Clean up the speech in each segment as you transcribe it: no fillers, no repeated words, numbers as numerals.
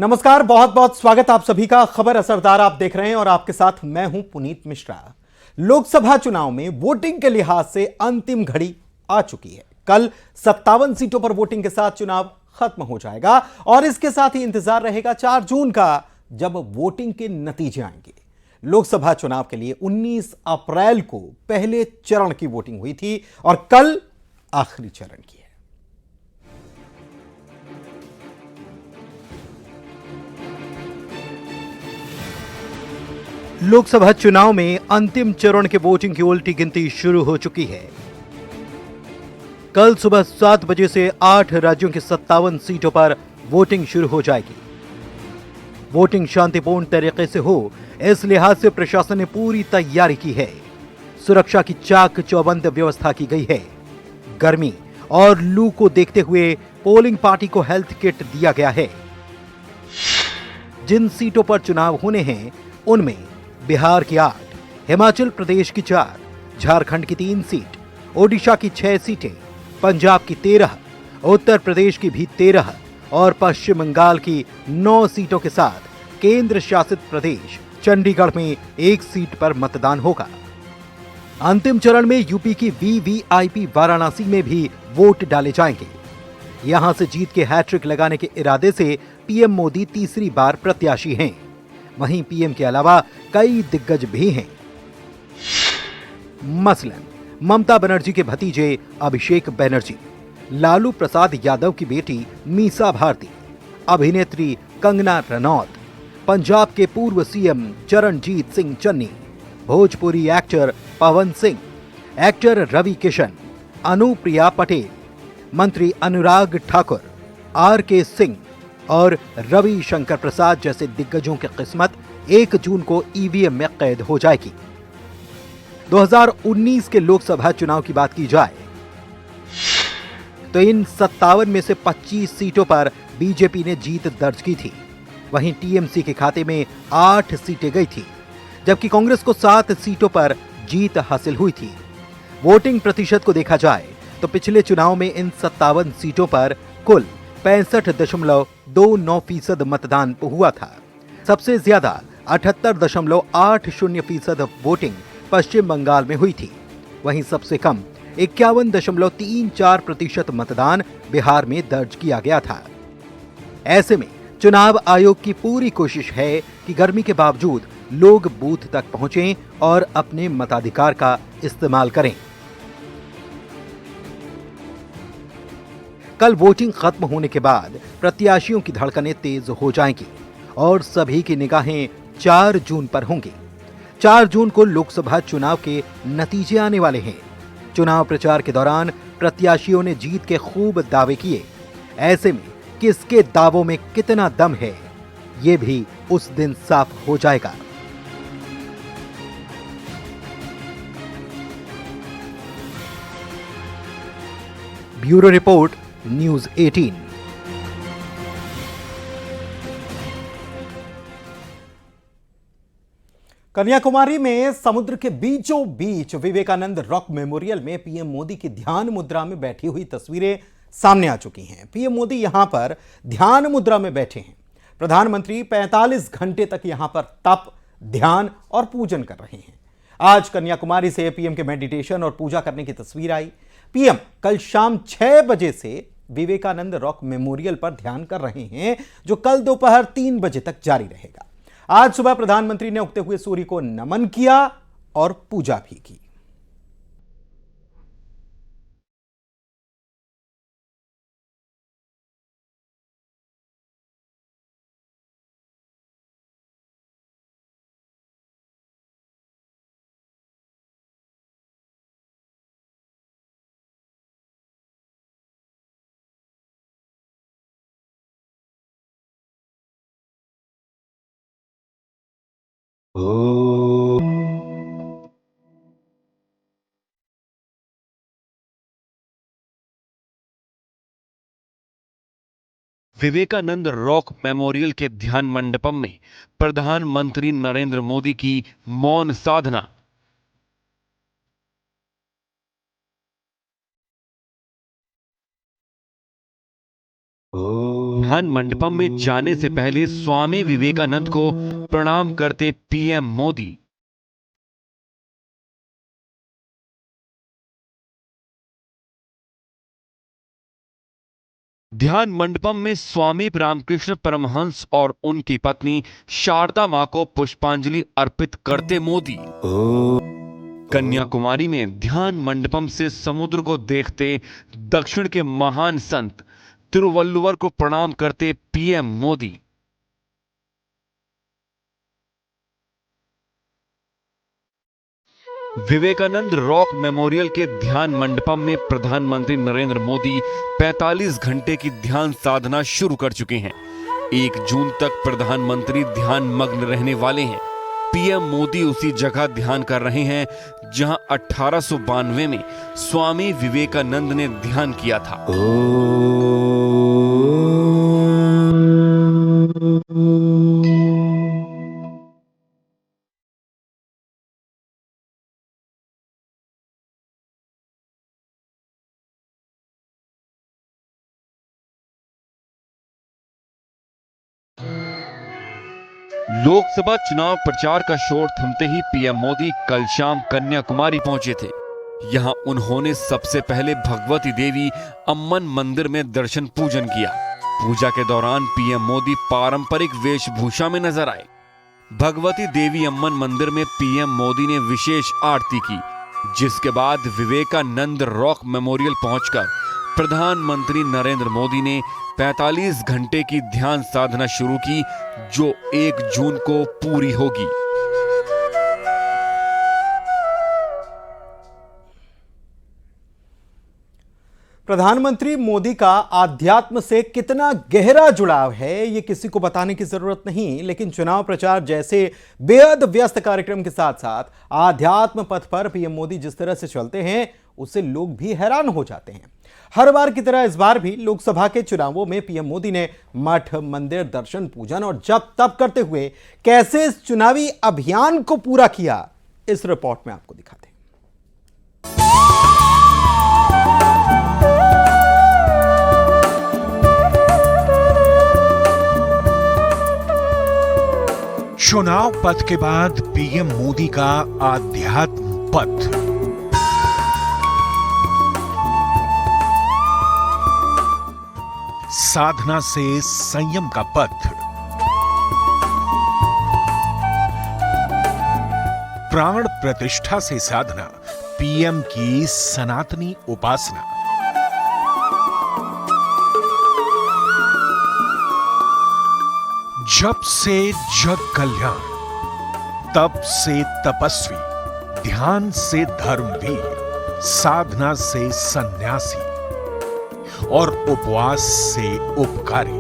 नमस्कार, बहुत बहुत स्वागत आप सभी का। खबर असरदार आप देख रहे हैं और आपके साथ मैं हूं पुनीत मिश्रा। लोकसभा चुनाव में वोटिंग के लिहाज से अंतिम घड़ी आ चुकी है। कल 57 सीटों पर वोटिंग के साथ चुनाव खत्म हो जाएगा और इसके साथ ही इंतजार रहेगा 4 जून का, जब वोटिंग के नतीजे आएंगे। लोकसभा चुनाव के लिए 19 अप्रैल को पहले चरण की वोटिंग हुई थी और कल आखिरी चरण की है। लोकसभा चुनाव में अंतिम चरण के वोटिंग की उल्टी गिनती शुरू हो चुकी है। कल सुबह 7 बजे से 8 राज्यों की 57 सीटों पर वोटिंग शुरू हो जाएगी। वोटिंग शांतिपूर्ण तरीके से हो, इस लिहाज से प्रशासन ने पूरी तैयारी की है। सुरक्षा की चाक चौबंद व्यवस्था की गई है। गर्मी और लू को देखते हुए पोलिंग पार्टी को हेल्थ किट दिया गया है। जिन सीटों पर चुनाव होने हैं उनमें बिहार की 8, हिमाचल प्रदेश की 4, झारखंड की 3 सीट, ओडिशा की 6 सीटें, पंजाब की 13, उत्तर प्रदेश की भी 13 और पश्चिम बंगाल की 9 सीटों के साथ केंद्र शासित प्रदेश चंडीगढ़ में 1 सीट पर मतदान होगा। अंतिम चरण में यूपी की वीवीआईपी वाराणसी में भी वोट डाले जाएंगे। यहां से जीत के हैट्रिक लगाने के इरादे से पीएम मोदी तीसरी बार प्रत्याशी हैं। वहीं पीएम के अलावा कई दिग्गज भी हैं। मसलन ममता बनर्जी के भतीजे अभिषेक बनर्जी, लालू प्रसाद यादव की बेटी मीसा भारती, अभिनेत्री कंगना रनौत, पंजाब के पूर्व CM Charanjit Singh Channi, Bhojpuri actor Pawan Singh, actor Ravi Kishan, Anupriya Patel, मंत्री अनुराग ठाकुर, आर.के. सिंह और रवि शंकर प्रसाद जैसे दिग्गजों की किस्मत 1 जून को ईवीएम में कैद हो जाएगी। 2019 के लोकसभा चुनाव की बात की जाए तो इन 57 में से 25 सीटों पर बीजेपी ने जीत दर्ज की थी। वहीं टीएमसी के खाते में 8 सीटें गई थी, जबकि कांग्रेस को 7 सीटों पर जीत हासिल हुई थी। वोटिंग प्रतिशत को देखा जाए तो पिछले चुनाव में इन 57 सीटों पर कुल 65.29% मतदान हुआ था। सबसे ज्यादा 78.80% वोटिंग पश्चिम बंगाल में हुई थी। वहीं सबसे कम 51.34% मतदान बिहार में दर्ज किया गया था। ऐसे में चुनाव आयोग की पूरी कोशिश है कि गर्मी के बावजूद लोग बूथ तक पहुंचें और अपने मताधिकार का इस्तेमाल करें। कल वोटिंग खत्म होने के बाद प्रत्याशियों की धड़कनें तेज हो जाएंगी और सभी की निगाहें 4 जून पर होंगी। 4 जून को लोकसभा चुनाव के नतीजे आने वाले हैं। चुनाव प्रचार के दौरान प्रत्याशियों ने जीत के खूब दावे किए। ऐसे में किसके दावों में कितना दम है, ये भी उस दिन साफ हो जाएगा। Bureau report, news 18। कन्याकुमारी में समुद्र के बीचों बीच विवेकानंद रॉक मेमोरियल में पीएम मोदी की ध्यान मुद्रा में बैठी हुई तस्वीरें सामने आ चुकी हैं। पीएम मोदी यहां पर ध्यान मुद्रा में बैठे हैं। प्रधानमंत्री 45 घंटे तक यहां पर तप, ध्यान और पूजन कर रहे हैं। आज कन्याकुमारी से पीएम के मेडिटेशन और पूजा करने की तस्वीर आई। पीएम कल शाम 6 बजे से विवेकानंद रॉक मेमोरियल पर ध्यान कर रहे हैं, जो कल दोपहर 3 बजे तक जारी रहेगा। आज सुबह प्रधानमंत्री ने उगते हुए सूर्य को नमन किया और पूजा भी की। विवेकानंद रॉक मेमोरियल के ध्यान मंडपम में प्रधानमंत्री नरेंद्र मोदी की मौन साधना। ध्यान मंडपम में जाने से पहले स्वामी विवेकानंद को प्रणाम करते पीएम मोदी। ध्यान मंडपम में स्वामी रामकृष्ण परमहंस और उनकी पत्नी शारदा मां को पुष्पांजलि अर्पित करते मोदी। कन्याकुमारी में ध्यान मंडपम से समुद्र को देखते दक्षिण के महान संत तिरुवल्लुवर को प्रणाम करते PM Modi. Vivekananda rock memorial के ध्यान मंडपम में प्रधानमंत्री नरेंद्र मोदी 45 घंटे की ध्यान साधना शुरू कर चुके हैं। 1 जून तक प्रधानमंत्री ध्यान मग्न रहने वाले हैं। पीएम मोदी उसी जगह ध्यान कर रहे हैं जहां 1892 में स्वामी विवेकानंद ने ध्यान किया था। लोकसभा चुनाव प्रचार का शोर थमते ही पीएम मोदी कल शाम कन्याकुमारी पहुंचे थे। यहां उन्होंने सबसे पहले भगवती देवी अम्मन मंदिर में दर्शन पूजन किया। पूजा के दौरान पीएम मोदी पारंपरिक वेशभूषा में नजर आए। भगवती देवी अम्मन मंदिर में पीएम मोदी ने विशेष आरती की, जिसके बाद विवेकानंद रॉक मेमोरियल पहुंचकर प्रधानमंत्री नरेंद्र मोदी ने 45 घंटे की ध्यान साधना शुरू की, जो 1 जून को पूरी होगी। प्रधानमंत्री मोदी का आध्यात्म से कितना गहरा जुड़ाव है ये किसी को बताने की जरूरत नहीं, लेकिन चुनाव प्रचार जैसे बेहद व्यस्त कार्यक्रम के साथ साथ आध्यात्म पथ पर पीएम मोदी जिस तरह से चलते हैं उससे लोग भी हैरान हो जाते हैं। हर बार की तरह इस बार भी लोकसभा के चुनावों में पीएम मोदी ने मठ, मंदिर, दर्शन, पूजन और जप तप करते हुए कैसे इस चुनावी अभियान को पूरा किया, इस रिपोर्ट में आपको दिखाते हैं। चुनाव पथ के बाद पीएम मोदी का आध्यात्म पथ। साधना से संयम का पथ, प्राण प्रतिष्ठा से साधना, पीएम की सनातनी उपासना। जप से जग कल्याण, तप से तपस्वी, ध्यान से धर्मवीर, साधना से सन्यासी और उपवास से उपकारी।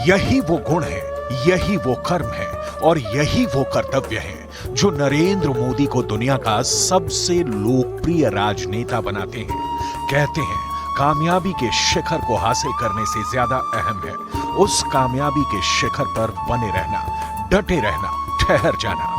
यही वो गुण है, यही वो कर्म है और यही वो कर्तव्य है जो नरेंद्र मोदी को दुनिया का सबसे लोकप्रिय राजनेता बनाते हैं। कहते हैं कामयाबी के शिखर को हासिल करने से ज्यादा अहम है उस कामयाबी के शिखर पर बने रहना, डटे रहना, ठहर जाना।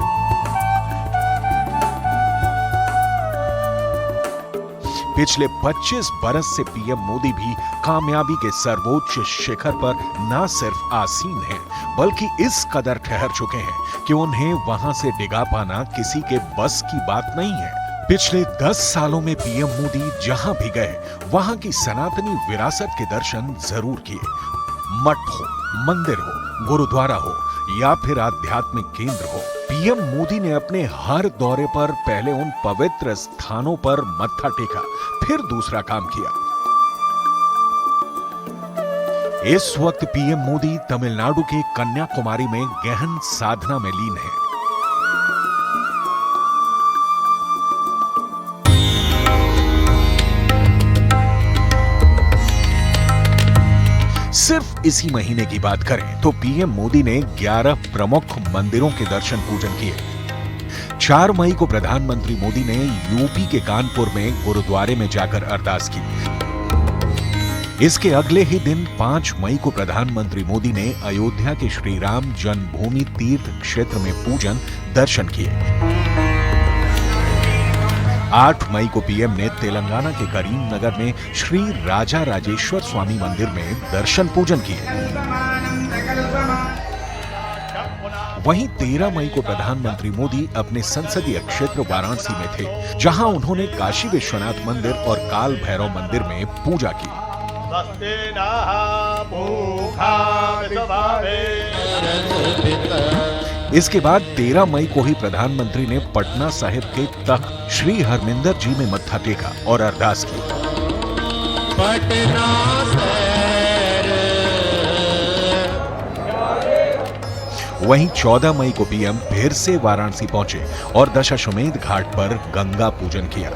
पिछले 25 बरस से पीएम मोदी भी कामयाबी के सर्वोच्च शिखर पर न सिर्फ आसीन हैं, बल्कि इस कदर ठहर चुके हैं कि उन्हें वहां से डिगा पाना किसी के बस की बात नहीं है। पिछले 10 सालों में पीएम मोदी जहां भी गए वहां की सनातनी विरासत के दर्शन जरूर किए। मठ हो, मंदिर हो, गुरुद्वारा हो या फिर आध्यात्मिक केंद्र हो, पीएम मोदी ने अपने हर दौरे पर पहले उन पवित्र स्थानों पर मत्था टेका, फिर दूसरा काम किया। इस वक्त पीएम मोदी तमिलनाडु के कन्याकुमारी में गहन साधना में लीन है। सिर्फ इसी महीने की बात करें तो पीएम मोदी ने 11 प्रमुख मंदिरों के दर्शन पूजन किए। 4 मई को प्रधानमंत्री मोदी ने यूपी के कानपुर में गुरुद्वारे में जाकर अरदास की। इसके अगले ही दिन 5 मई को प्रधानमंत्री मोदी ने अयोध्या के श्री राम जन्मभूमि तीर्थ क्षेत्र में पूजन दर्शन किए। 8 मई को पीएम ने तेलंगाना के करीमनगर में श्री राजा राजेश्वर स्वामी मंदिर में दर्शन पूजन किए। वहीं 13 मई को प्रधानमंत्री मोदी अपने संसदीय क्षेत्र वाराणसी में थे, जहां उन्होंने काशी विश्वनाथ मंदिर और काल भैरव मंदिर में पूजा की। इसके बाद 13 मई को ही प्रधानमंत्री ने पटना साहिब के तख्त श्री हरमिंदर जी में मत्था टेका और अरदास की। वहीं 14 मई को पीएम फिर से वाराणसी पहुंचे और दशाश्वमेध घाट पर गंगा पूजन किया।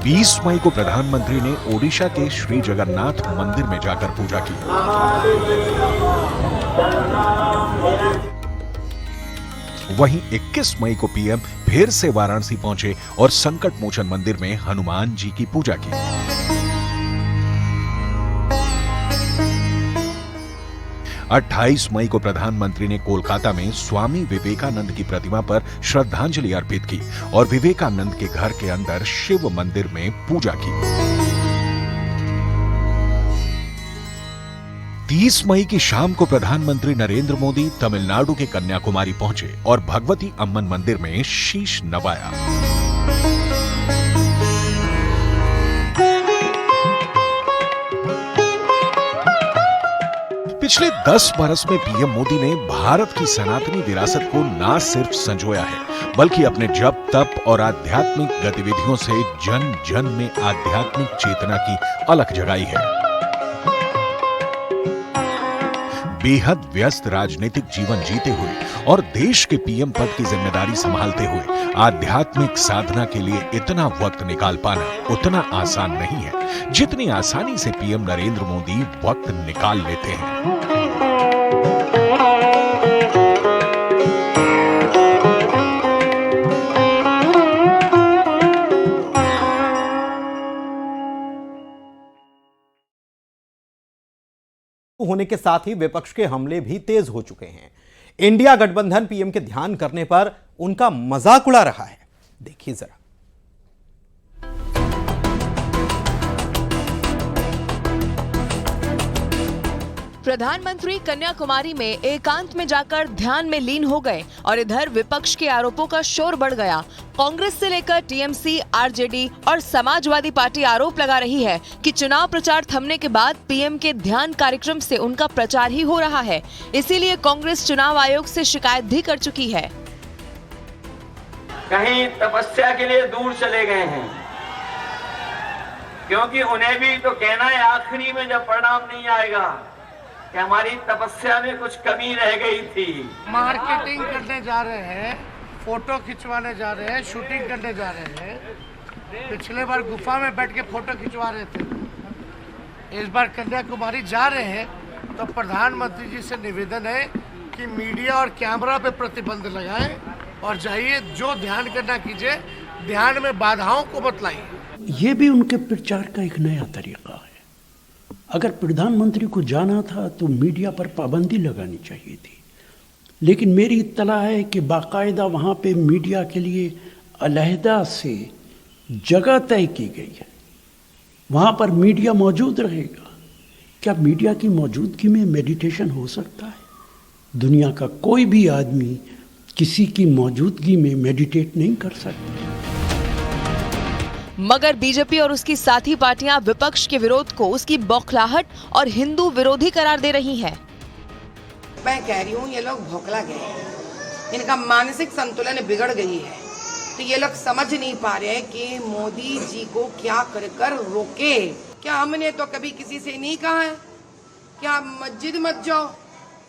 20 मई को प्रधानमंत्री ने ओडिशा के श्री जगन्नाथ मंदिर में जाकर पूजा की। वहीं 21 मई को पीएम फिर से वाराणसी पहुंचे और संकट मोचन मंदिर में हनुमान जी की पूजा की। 28 मई को प्रधानमंत्री ने कोलकाता में स्वामी विवेकानंद की प्रतिमा पर श्रद्धांजलि अर्पित की और विवेकानंद के घर के अंदर शिव मंदिर में पूजा की। 30 मई की शाम को प्रधानमंत्री नरेंद्र मोदी तमिलनाडु के कन्याकुमारी पहुंचे और भगवती अम्मन मंदिर में शीश नवाया। पिछले 10 बरस में पीएम मोदी ने भारत की सनातनी विरासत को न सिर्फ संजोया है, बल्कि अपने जप तप और आध्यात्मिक गतिविधियों से जन जन में आध्यात्मिक चेतना की अलख जगाई है। बेहद व्यस्त राजनीतिक जीवन जीते हुए और देश के पीएम पद की जिम्मेदारी संभालते हुए आध्यात्मिक साधना के लिए इतना वक्त निकाल पाना उतना आसान नहीं है, जितनी आसानी से पीएम नरेंद्र मोदी वक्त निकाल लेते हैं। होने के साथ ही विपक्ष के हमले भी तेज हो चुके हैं। इंडिया गठबंधन पीएम के ध्यान करने पर उनका मजाक उड़ा रहा है। देखिए जरा। प्रधानमंत्री कन्याकुमारी में एकांत में जाकर ध्यान में लीन हो गए और इधर विपक्ष के आरोपों का शोर बढ़ गया। कांग्रेस से लेकर टीएमसी, आरजेडी और समाजवादी पार्टी आरोप लगा रही है कि चुनाव प्रचार थमने के बाद पीएम के ध्यान कार्यक्रम से उनका प्रचार ही हो रहा है। इसीलिए कांग्रेस चुनाव आयोग से शिकायत भी कर चुकी है। कहीं तपस्या के लिए दूर चले गए हैं, क्योंकि उन्हें भी तो कहना है आखिरी में जब परिणाम नहीं आएगा कि हमारी तपस्या में कुछ कमी रह गई थी। मार्केटिंग करने जा रहे हैं, फोटो खिंचवाने जा रहे हैं, शूटिंग करने जा रहे हैं। पिछले बार गुफा में बैठ के फोटो खिंचवा रहे थे, इस बार कन्याकुमारी जा रहे हैं। तो प्रधानमंत्री जी से निवेदन है कि मीडिया और कैमरा पे प्रतिबंध लगाएं और जाइए, जो ध्यान करना कीजिए, ध्यान में बाधाओं को मत लाइए। ये भी उनके प्रचार का एक नया तरीका है। अगर प्रधानमंत्री को जाना था तो मीडिया पर पाबंदी लगानी चाहिए थी, लेकिन मेरी इत्तला है कि बाकायदा वहाँ पे मीडिया के लिए अलहदा से जगह तय की गई है, वहाँ पर मीडिया मौजूद रहेगा। क्या मीडिया की मौजूदगी में मेडिटेशन हो सकता है? दुनिया का कोई भी आदमी किसी की मौजूदगी में मेडिटेट नहीं कर सकता। मगर बीजेपी और उसकी साथी पार्टियां विपक्ष के विरोध को उसकी बौखलाहट और हिंदू विरोधी करार दे रही हैं। मैं कह रही हूँ, ये लोग भौखला गए हैं, इनका मानसिक संतुलन बिगड़ गई है। तो ये लोग समझ नहीं पा रहे कि मोदी जी को क्या कर रोके। क्या हमने तो कभी किसी से नहीं कहा है कि आप मस्जिद मत जाओ,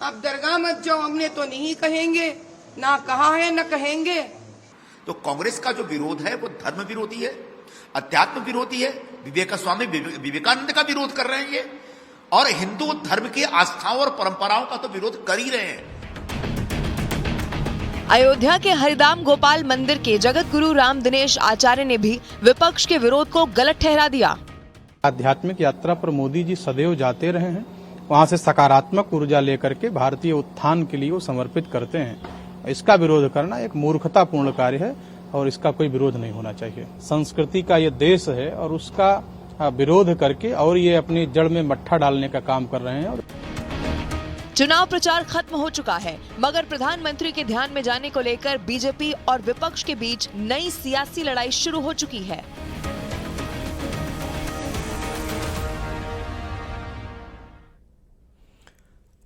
आप दरगाह मत जाओ, हमने तो नहीं कहेंगे, ना कहा है ना कहेंगे। तो कांग्रेस का जो विरोध है वो धर्म विरोधी है, अध्यात्म विरोधी है, स्वामी विवेकानंद का विरोध कर रहे हैं ये, और हिंदू धर्म की आस्थाओं और परंपराओं का तो विरोध कर ही रहे हैं। अयोध्या के हरिधाम गोपाल मंदिर के जगत गुरु राम दिनेश आचार्य ने भी विपक्ष के विरोध को गलत ठहरा दिया। आध्यात्मिक यात्रा पर मोदी जी सदैव जाते रहे हैं, वहां से सकारात्मक ऊर्जा लेकर के भारतीय उत्थान के लिए वो समर्पित करते हैं। इसका विरोध करना एक मूर्खतापूर्ण कार्य है और इसका कोई विरोध नहीं होना चाहिए। संस्कृति का ये देश है और उसका विरोध करके और ये अपनी जड़ में मट्ठा डालने का काम कर रहे हैं। चुनाव प्रचार खत्म हो चुका है, मगर प्रधानमंत्री के ध्यान में जाने को लेकर बीजेपी और विपक्ष के बीच नई सियासी लड़ाई शुरू हो चुकी है।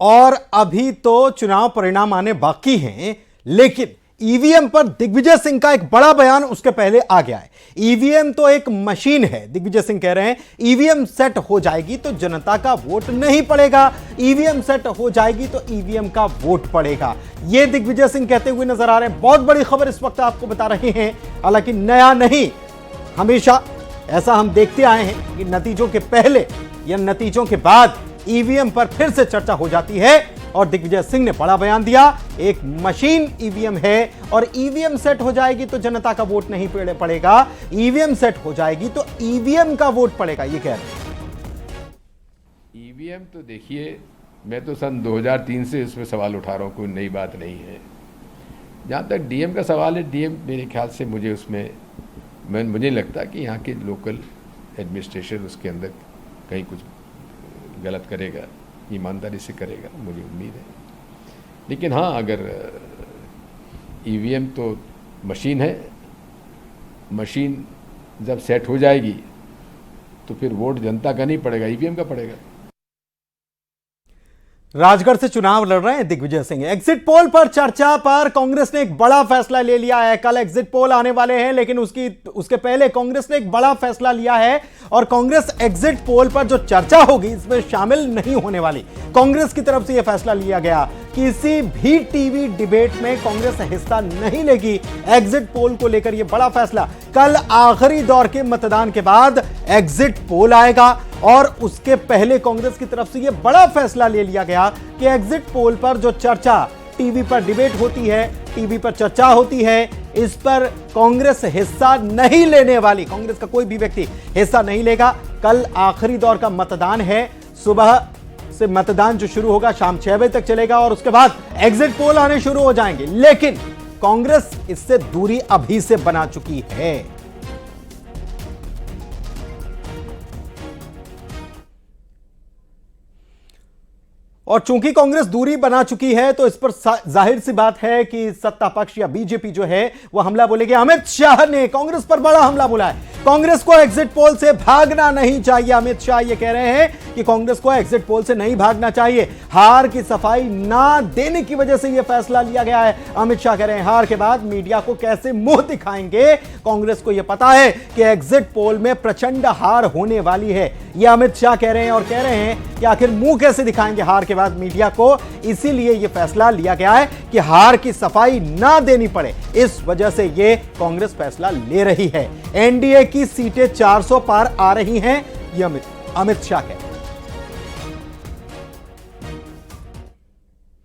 और अभी तो चुनाव परिणाम आने बाकी हैं, लेकिन ईवीएम पर दिग्विजय सिंह का एक बड़ा बयान उसके पहले आ गया है। ईवीएम तो एक मशीन है, दिग्विजय सिंह कह रहे हैं ईवीएम सेट हो जाएगी तो जनता का वोट नहीं पड़ेगा, ईवीएम सेट हो जाएगी तो ईवीएम का वोट पड़ेगा। यह दिग्विजय सिंह कहते हुए नजर आ रहे हैं। बहुत बड़ी खबर इस वक्त आपको बता रहे हैं, हालांकि नया नहीं, हमेशा ऐसा हम देखते आए हैं कि नतीजों के पहले या नतीजों के बाद ईवीएम पर फिर से चर्चा हो जाती है और दिग्विजय सिंह ने बड़ा बयान दिया। एक मशीन ईवीएम है और ईवीएम सेट हो जाएगी तो जनता का वोट नहीं पड़ेगा, ईवीएम सेट हो जाएगी तो ईवीएम का वोट पड़ेगा, ये कह रहे हैं। ईवीएम तो देखिए, मैं तो सन 2003 से इस पर सवाल उठा रहा हूँ, कोई नई बात नहीं है। जहाँ तक डीएम का सवाल है, डीएम मेरे ख्याल से मुझे नहीं लगता कि यहाँ के लोकल एडमिनिस्ट्रेशन उसके अंदर कहीं कुछ गलत करेगा, ईमानदारी से करेगा, मुझे उम्मीद है। लेकिन हाँ, अगर ईवीएम तो मशीन है, मशीन जब सेट हो जाएगी तो फिर वोट जनता का नहीं पड़ेगा, ईवीएम का पड़ेगा। राजगढ़ से चुनाव लड़ रहे हैं दिग्विजय सिंह। एग्जिट पोल पर चर्चा पर कांग्रेस ने एक बड़ा फैसला ले लिया है। कल एग्जिट पोल आने वाले हैं, लेकिन उसके पहले कांग्रेस ने एक बड़ा फैसला लिया है और कांग्रेस एग्जिट पोल पर जो चर्चा होगी इसमें शामिल नहीं होने वाली। कांग्रेस की तरफ से यह फैसला लिया गया, किसी भी टीवी डिबेट में कांग्रेस हिस्सा नहीं लेगी। एग्जिट पोल को लेकर यह बड़ा फैसला, कल आखिरी दौर के मतदान के बाद एग्जिट पोल आएगा और उसके पहले कांग्रेस की तरफ से यह बड़ा फैसला ले लिया गया कि एग्जिट पोल पर जो चर्चा टीवी पर डिबेट होती है, टीवी पर चर्चा होती है, इस पर कांग्रेस हिस्सा नहीं लेने वाली। कांग्रेस का कोई भी व्यक्ति हिस्सा नहीं लेगा। कल आखिरी दौर का मतदान है, सुबह से मतदान जो शुरू होगा शाम 6 बजे तक चलेगा और उसके बाद एग्जिट पोल आने शुरू हो जाएंगे। लेकिन कांग्रेस इससे दूरी अभी से बना चुकी है। और चूंकि कांग्रेस दूरी बना चुकी है तो इस पर जाहिर सी बात है कि सत्ता पक्ष या बीजेपी जो है वो हमला बोलेगी। अमित शाह ने कांग्रेस पर बड़ा हमला बोला है। कांग्रेस को एग्जिट पोल से भागना नहीं चाहिए। अमित शाह ये कह रहे हैं कि कांग्रेस को एग्जिट पोल से नहीं भागना चाहिए। हार की सफाई ना देने की वजह से यह फैसला लिया गया है। अमित शाह कह रहे हैं हार के बाद मीडिया को कैसे मुंह दिखाएंगे। कांग्रेस को यह पता है कि एग्जिट पोल में प्रचंड हार होने वाली है। यह अमित शाह कह रहे हैं और कह रहे हैं कि आखिर मुंह कैसे दिखाएंगे हार के बाद मीडिया को। इसीलिए यह फैसला लिया गया है कि हार की सफाई ना देनी पड़े। इस वजह से यह कांग्रेस फैसला ले रही है। एनडीए की सीटें 400 पार आ रही हैं, यह अमित शाह कह रहे हैं।